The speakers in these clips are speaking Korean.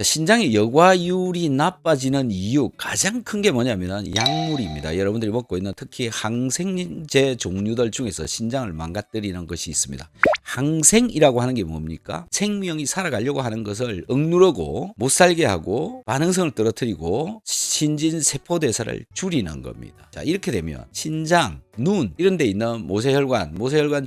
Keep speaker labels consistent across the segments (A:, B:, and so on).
A: 신장의 여과율이 나빠지는 이유 가장 큰 게 뭐냐면 약물입니다. 여러분들이 먹고 있는 특히 항생제 종류들 중에서 신장을 망가뜨리는 것이 있습니다. 항생이라고 하는 게 뭡니까? 생명이 살아가려고 하는 것을 억누르고 못 살게 하고 반응성을 떨어뜨리고 신진 세포 대사를 줄이는 겁니다. 자, 이렇게 되면 신장, 눈 이런 데 있는 모세혈관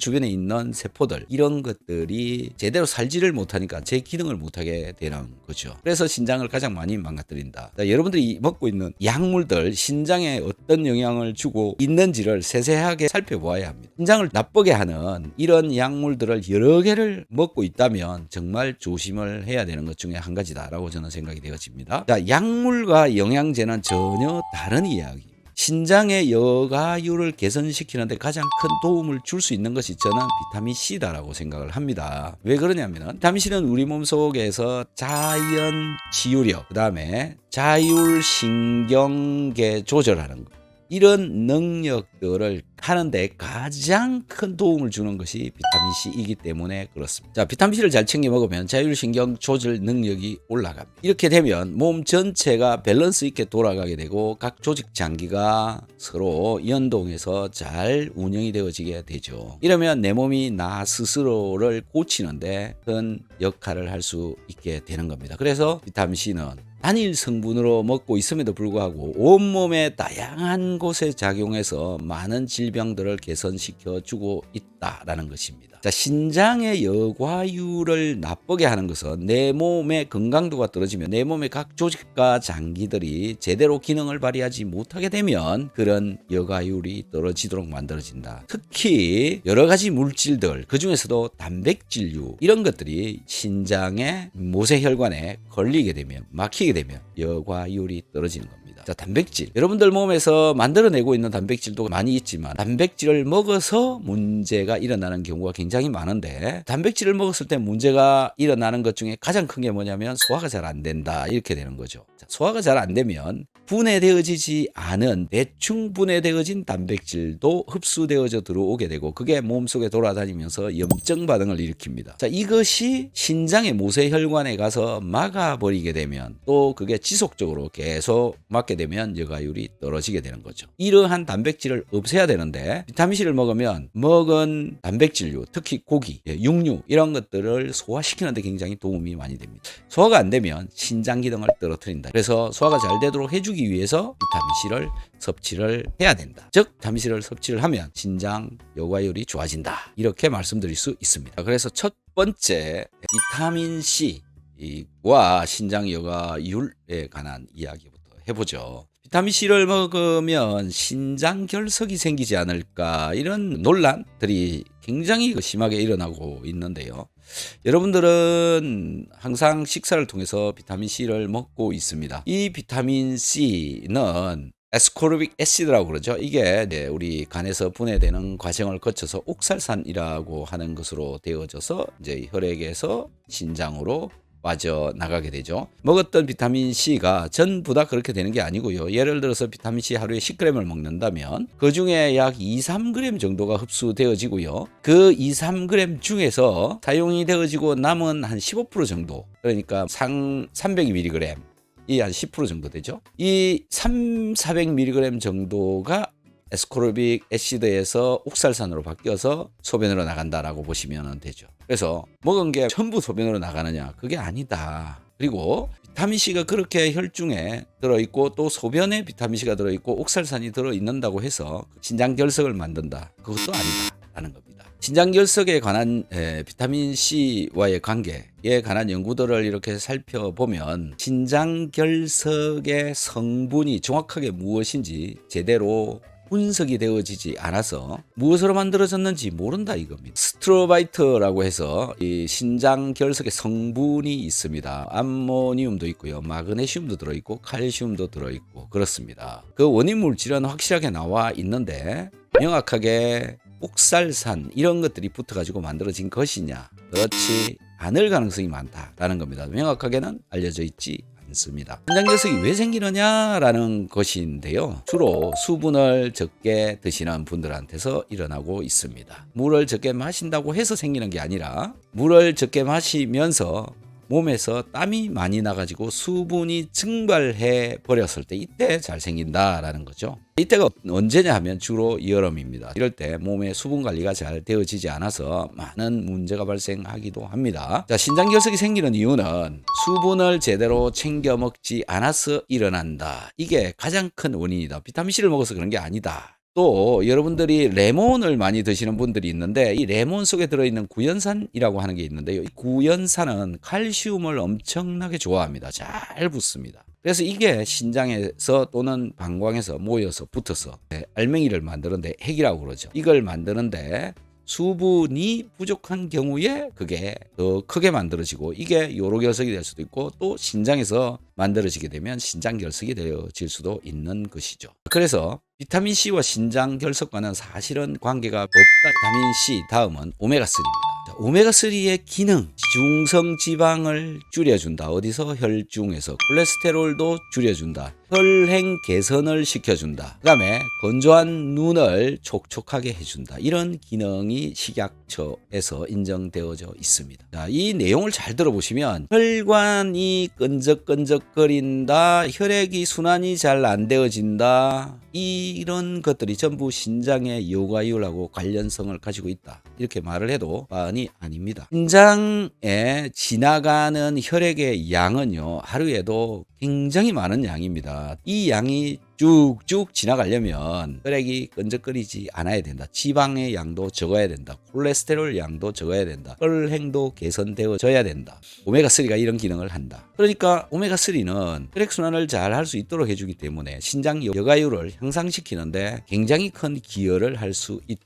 A: 주변에 있는 세포들 이런 것들이 제대로 살지를 못하니까 제 기능을 못하게 되는 거죠. 그래서 신장을 가장 많이 망가뜨린다. 자, 여러분들이 먹고 있는 약물들 신장에 어떤 영향을 주고 있는지를 세세하게 살펴보아야 합니다. 신장을 나쁘게 하는 이런 약물들을 여러 개를 먹고 있다면 정말 조심을 해야 되는 것 중에 한 가지다라고 저는 생각이 되어집니다. 자, 약물과 영양제는 전혀 다른 이야기. 신장의 여가율을 개선시키는데 가장 큰 도움을 줄 수 있는 것이 저는 비타민 C다라고 생각을 합니다. 왜 그러냐면 비타민 C는 우리 몸속에서 자연 치유력, 그 다음에 자율신경계 조절하는 것, 이런 능력들을 하는데 가장 큰 도움을 주는 것이 비타민 C이기 때문에 그렇습니다. 자, 비타민 C를 잘 챙겨 먹으면 자율신경 조절 능력이 올라갑니다. 이렇게 되면 몸 전체가 밸런스 있게 돌아가게 되고 각 조직 장기가 서로 연동해서 잘 운영이 되어지게 되죠. 이러면 내 몸이 나 스스로를 고치는데 큰 역할을 할 수 있게 되는 겁니다. 그래서 비타민 C는 단일 성분으로 먹고 있음에도 불구하고 온몸의 다양한 곳에 작용해서 많은 질병들을 개선시켜 주고 있다라는 것입니다. 자, 신장의 여과율을 나쁘게 하는 것은 내 몸의 건강도가 떨어지면 내 몸의 각 조직과 장기들이 제대로 기능을 발휘하지 못하게 되면 그런 여과율이 떨어지도록 만들어진다. 특히 여러 가지 물질들, 그 중에서도 단백질류 이런 것들이 신장의 모세혈관에 걸리게 되면 막히게 되면 여과율이 떨어지는 겁니다. 자, 단백질. 여러분들 몸에서 만들어내고 있는 단백질도 많이 있지만 단백질을 먹어서 문제가 일어나는 경우가 굉장히 많은데 단백질을 먹었을 때 문제가 일어나는 것 중에 가장 큰 게 뭐냐면 소화가 잘 안 된다. 이렇게 되는 거죠. 자, 소화가 잘 안 되면 분해되어지지 않은 대충 분해되어진 단백질도 흡수되어져 들어오게 되고 그게 몸속에 돌아다니면서 염증 반응을 일으킵니다. 자, 이것이 신장의 모세혈관에 가서 막아버리게 되면 또 그게 지속적으로 계속 막게 되면 여가율이 떨어지게 되는 거죠. 이러한 단백질을 없애야 되는데 비타민C를 먹으면 먹은 단백질류, 특히 고기, 육류 이런 것들을 소화시키는 데 굉장히 도움이 많이 됩니다. 소화가 안 되면 신장 기능을 떨어뜨린다. 그래서 소화가 잘 되도록 해주기 위해서 비타민C를 섭취를 해야 된다. 즉 비타민C를 섭취를 하면 신장 여과율이 좋아진다. 이렇게 말씀드릴 수 있습니다. 그래서 첫 번째 비타민C와 신장 여과율에 관한 이야기부터 해보죠. 비타민C를 먹으면 신장 결석이 생기지 않을까 이런 논란들이 굉장히 심하게 일어나고 있는데요. 여러분들은 항상 식사를 통해서 비타민C를 먹고 있습니다. 이 비타민C는 에스코르빅 애시드라고 그러죠. 이게 우리 간에서 분해되는 과정을 거쳐서 옥살산이라고 하는 것으로 되어져서 이제 혈액에서 신장으로 빠져나가게 되죠. 먹었던 비타민C가 전부 다 그렇게 되는 게 아니고요. 예를 들어서 비타민C 하루에 10g을 먹는다면 그 중에 약 2, 3g 정도가 흡수되어지고요. 그 2, 3g 중에서 사용이 되어지고 남은 한 15% 정도, 그러니까 300mg 이 한 10% 정도 되죠. 이 400mg 정도가 에스코르빅 애시드에서 옥살산으로 바뀌어서 소변으로 나간다라고 보시면 되죠. 그래서 먹은 게 전부 소변으로 나가느냐? 그게 아니다. 그리고 비타민C가 그렇게 혈중에 들어있고 또 소변에 비타민C가 들어있고 옥살산이 들어있는다고 해서 신장 결석을 만든다. 그것도 아니다라는 겁니다. 신장 결석에 관한 비타민C와의 관계에 관한 연구들을 이렇게 살펴보면 신장 결석의 성분이 정확하게 무엇인지 제대로 분석이 되어지지 않아서 무엇으로 만들어졌는지 모른다 이겁니다. 스트로바이트라고 해서 이 신장 결석의 성분이 있습니다. 암모니움도 있고요, 마그네슘도 들어있고 칼슘도 들어있고 그렇습니다. 그 원인 물질은 확실하게 나와 있는데 명확하게 옥살산 이런 것들이 붙어가지고 만들어진 것이냐, 그렇지 않을 가능성이 많다라는 겁니다. 명확하게는 알려져 있지 않습니다. 신장 결석이 왜 생기느냐라는 것인데요. 주로 수분을 적게 드시는 분들한테서 일어나고 있습니다. 물을 적게 마신다고 해서 생기는 게 아니라 물을 적게 마시면서 몸에서 땀이 많이 나가지고 수분이 증발해 버렸을 때 이때 잘 생긴다라는 거죠. 이때가 언제냐 하면 주로 여름입니다. 이럴 때 몸의 수분 관리가 잘 되어지지 않아서 많은 문제가 발생하기도 합니다. 자, 신장결석이 생기는 이유는 수분을 제대로 챙겨 먹지 않아서 일어난다. 이게 가장 큰 원인이다. 비타민C를 먹어서 그런 게 아니다. 또 여러분들이 레몬을 많이 드시는 분들이 있는데 이 레몬 속에 들어있는 구연산이라고 하는 게 있는데요. 이 구연산은 칼슘을 엄청나게 좋아합니다. 잘 붙습니다. 그래서 이게 신장에서 또는 방광에서 모여서 붙어서 알맹이를 만드는데 핵이라고 그러죠. 이걸 만드는데 수분이 부족한 경우에 그게 더 크게 만들어지고 이게 요로결석이 될 수도 있고 또 신장에서 만들어지게 되면 신장결석이 되어질 수도 있는 것이죠. 그래서 비타민C와 신장결석과는 사실은 관계가 없다. 비타민C 다음은 오메가3입니다. 오메가3의 기능, 중성지방을 줄여준다. 어디서? 혈중에서. 콜레스테롤도 줄여준다. 혈행 개선을 시켜준다. 그 다음에 건조한 눈을 촉촉하게 해준다. 이런 기능이 식약처에서 인정되어져 있습니다. 자, 이 내용을 잘 들어보시면 혈관이 끈적끈적거린다. 혈액이 순환이 잘 안 되어진다. 이런 것들이 전부 신장의 요가율하고 관련성을 가지고 있다. 이렇게 말을 해도 과언이 아닙니다. 신장에 지나가는 혈액의 양은요, 하루에도 굉장히 많은 양입니다. 이 양이 쭉쭉 지나가려면 혈액이 끈적거리지 않아야 된다. 지방의 양도 적어야 된다. 콜레스테롤 양도 적어야 된다. 혈행도 개선되어져야 된다. 오메가3가 이런 기능을 한다. 그러니까 오메가3는 혈액순환을 잘 할 수 있도록 해주기 때문에 신장 여가율을 향상시키는데 굉장히 큰 기여를 할 수 있다.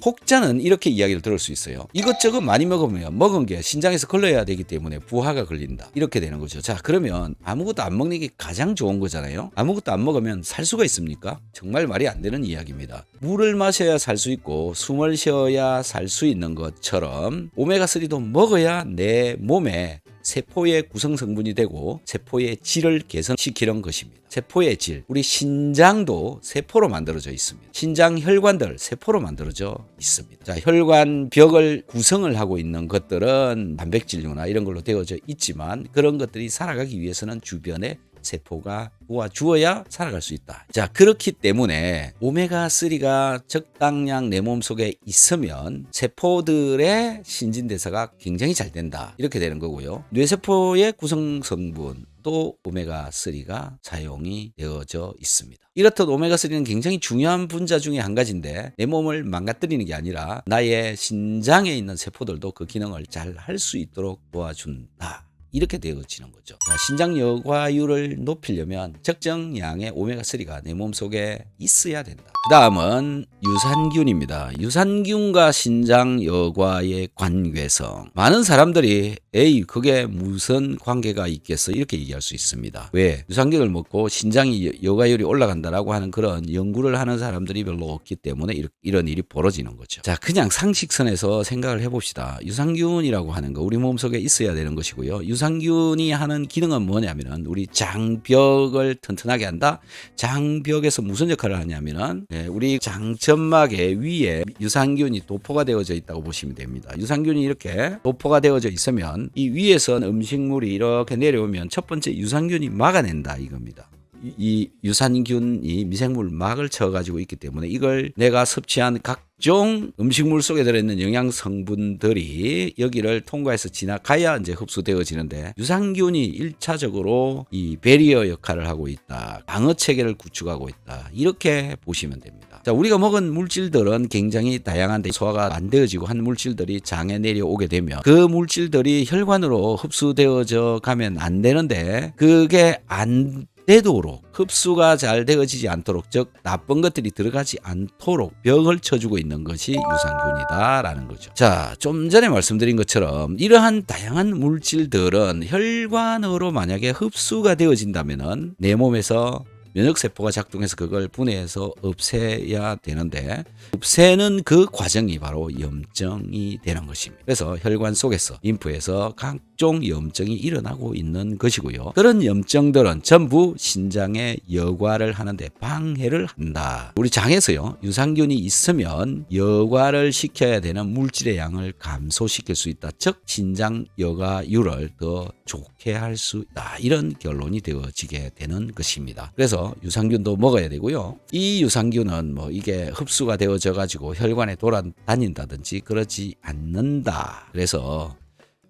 A: 혹자는 이렇게 이야기를 들을 수 있어요. 이것저것 많이 먹으면 먹은 게 신장에서 걸러야 되기 때문에 부하가 걸린다. 이렇게 되는 거죠. 자, 그러면 아무것도 안 먹는 게 가장 좋은 거잖아요. 아무것도 안 먹으면 살 수가 있습니까? 정말 말이 안 되는 이야기입니다. 물을 마셔야 살 수 있고 숨을 쉬어야 살 수 있는 것처럼 오메가3도 먹어야 내 몸에 세포의 구성 성분이 되고 세포의 질을 개선시키는 것입니다. 세포의 질, 우리 신장도 세포로 만들어져 있습니다. 신장 혈관들 세포로 만들어져 있습니다. 자, 혈관 벽을 구성을 하고 있는 것들은 단백질류나 이런 걸로 되어져 있지만 그런 것들이 살아가기 위해서는 주변에 세포가 도와주어야 살아갈 수 있다. 자, 그렇기 때문에 오메가3가 적당량 내 몸속에 있으면 세포들의 신진대사가 굉장히 잘 된다. 이렇게 되는 거고요. 뇌세포의 구성 성분 또 오메가3가 사용이 되어져 있습니다. 이렇듯 오메가3는 굉장히 중요한 분자 중에 한 가지인데 내 몸을 망가뜨리는 게 아니라 나의 신장에 있는 세포들도 그 기능을 잘 할 수 있도록 도와준다. 이렇게 되어지는 거죠. 자, 신장 여과율을 높이려면 적정량의 오메가3가 내 몸속에 있어야 된다. 그 다음은 유산균입니다. 유산균과 신장 여과의 관계성. 많은 사람들이 에이 그게 무슨 관계가 있겠어 이렇게 얘기할 수 있습니다. 왜? 유산균을 먹고 신장이 여과율이 올라간다라고 하는 그런 연구를 하는 사람들이 별로 없기 때문에 이런 일이 벌어지는 거죠. 자, 그냥 상식선에서 생각을 해봅시다. 유산균이라고 하는 거 우리 몸속에 있어야 되는 것이고요. 유산균이 하는 기능은 뭐냐면은 우리 장벽을 튼튼하게 한다. 장벽에서 무슨 역할을 하냐면은 우리 장점막의 위에 유산균이 도포가 되어져 있다고 보시면 됩니다. 유산균이 이렇게 도포가 되어져 있으면 이 위에서 음식물이 이렇게 내려오면 첫 번째 유산균이 막아낸다 이겁니다. 이 유산균이 미생물 막을 쳐가지고 있기 때문에 이걸 내가 섭취한 각종 음식물 속에 들어있는 영양 성분들이 여기를 통과해서 지나가야 이제 흡수되어지는데 유산균이 1차적으로 이 배리어 역할을 하고 있다. 방어 체계를 구축하고 있다. 이렇게 보시면 됩니다. 자, 우리가 먹은 물질들은 굉장히 다양한데 소화가 안 되어지고 한 물질들이 장에 내려오게 되면 그 물질들이 혈관으로 흡수되어져 가면 안 되는데 그게 안 되도록 흡수가 잘 되어지지 않도록 즉 나쁜 것들이 들어가지 않도록 벽을 쳐주고 있는 것이 유산균이다라는 거죠. 자, 좀 전에 말씀드린 것처럼 이러한 다양한 물질들은 혈관으로 만약에 흡수가 되어진다면은 내 몸에서 면역세포가 작동해서 그걸 분해해서 없애야 되는데 없애는 그 과정이 바로 염증이 되는 것입니다. 그래서 혈관 속에서 림프에서 각종 염증이 일어나고 있는 것이고요. 그런 염증들은 전부 신장의 여과를 하는데 방해를 한다. 우리 장에서요, 유산균이 있으면 여과를 시켜야 되는 물질의 양을 감소시킬 수 있다. 즉 신장 여과율을 더 좋게 할 수 있다. 이런 결론이 되어지게 되는 것입니다. 그래서 유산균도 먹어야 되고요. 이 유산균은 뭐 이게 흡수가 되어져 가지고 혈관에 돌아다닌다든지 그러지 않는다. 그래서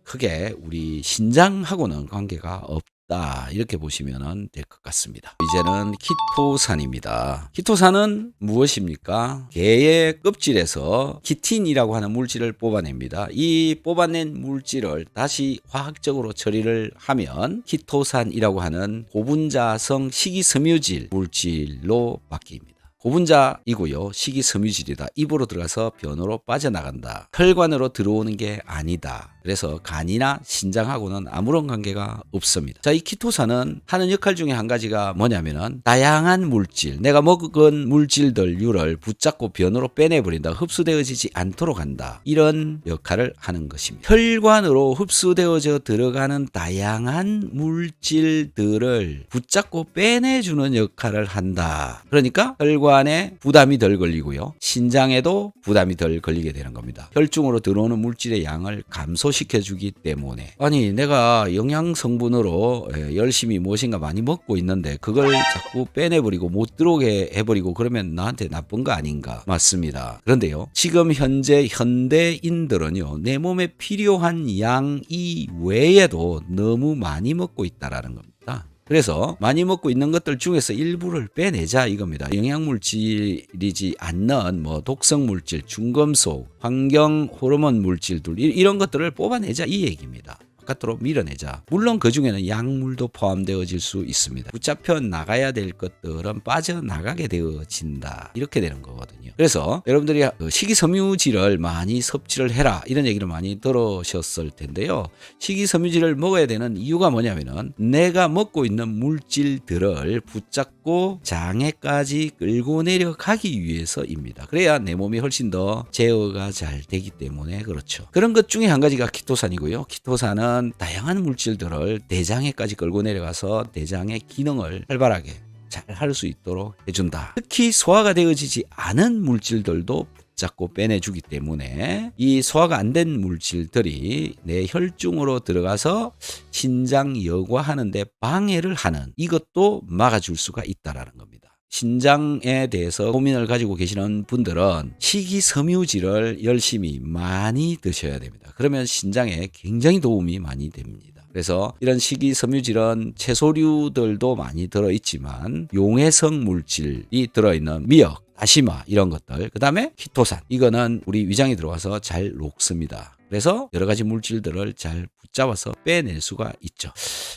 A: 크게 우리 신장하고는 관계가 없다. 이렇게 보시면 될 것 같습니다. 이제는 키토산입니다. 키토산은 무엇입니까? 게의 껍질에서 키틴이라고 하는 물질을 뽑아냅니다. 이 뽑아낸 물질을 다시 화학적으로 처리를 하면 키토산이라고 하는 고분자성 식이섬유질 물질로 바뀝니다. 고분자이고요. 식이섬유질이다. 입으로 들어가서 변으로 빠져나간다. 혈관으로 들어오는 게 아니다. 그래서 간이나 신장하고는 아무런 관계가 없습니다. 자, 이 키토산은 하는 역할 중에 한 가지가 뭐냐면은 다양한 물질, 내가 먹은 물질들류를 붙잡고 변으로 빼내버린다. 흡수되어지지 않도록 한다. 이런 역할을 하는 것입니다. 혈관으로 흡수되어져 들어가는 다양한 물질들을 붙잡고 빼내주는 역할을 한다. 그러니까 혈관에 부담이 덜 걸리고요. 신장에도 부담이 덜 걸리게 되는 겁니다. 혈중으로 들어오는 물질의 양을 감소시켜주기 때문에, 아니 내가 영양 성분으로 열심히 무엇인가 많이 먹고 있는데 그걸 자꾸 빼내버리고 못 들어오게 해버리고 그러면 나한테 나쁜 거 아닌가? 맞습니다. 그런데요, 지금 현재 현대인들은요, 내 몸에 필요한 양 이외에도 너무 많이 먹고 있다라는 겁니다. 그래서 많이 먹고 있는 것들 중에서 일부를 빼내자 이겁니다. 영양물질이지 않는 뭐 독성물질, 중금속, 환경 호르몬 물질들 이런 것들을 뽑아내자 이 얘기입니다. 바깥으로 밀어내자. 물론 그 중에는 약물도 포함되어질 수 있습니다. 붙잡혀 나가야 될 것들은 빠져나가게 되어진다. 이렇게 되는 거거든요. 그래서 여러분들이 식이섬유질을 많이 섭취를 해라 이런 얘기를 많이 들으셨을 텐데요. 식이섬유질을 먹어야 되는 이유가 뭐냐면은 내가 먹고 있는 물질들을 붙잡고 장에까지 끌고 내려가기 위해서입니다. 그래야 내 몸이 훨씬 더 제어가 잘 되기 때문에 그렇죠. 그런 것 중에 한 가지가 키토산이고요. 키토산은 다양한 물질들을 대장에까지 끌고 내려가서 대장의 기능을 활발하게 잘 할 수 있도록 해준다. 특히 소화가 되어지지 않은 물질들도 붙잡고 빼내주기 때문에 이 소화가 안 된 물질들이 내 혈중으로 들어가서 신장 여과하는데 방해를 하는 이것도 막아줄 수가 있다라는 겁니다. 신장에 대해서 고민을 가지고 계시는 분들은 식이섬유질을 열심히 많이 드셔야 됩니다. 그러면 신장에 굉장히 도움이 많이 됩니다. 그래서 이런 식이섬유질은 채소류들도 많이 들어있지만 용해성 물질이 들어있는 미역, 다시마 이런 것들, 그 다음에 키토산, 이거는 우리 위장에 들어가서 잘 녹습니다. 그래서 여러 가지 물질들을 잘 붙잡아서 빼낼 수가 있죠.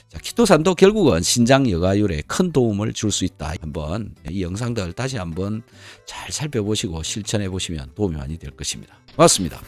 A: 자, 키토산도 결국은 신장 여과율에 큰 도움을 줄 수 있다. 한번 이 영상들 다시 한번 잘 살펴보시고 실천해 보시면 도움이 많이 될 것입니다. 고맙습니다.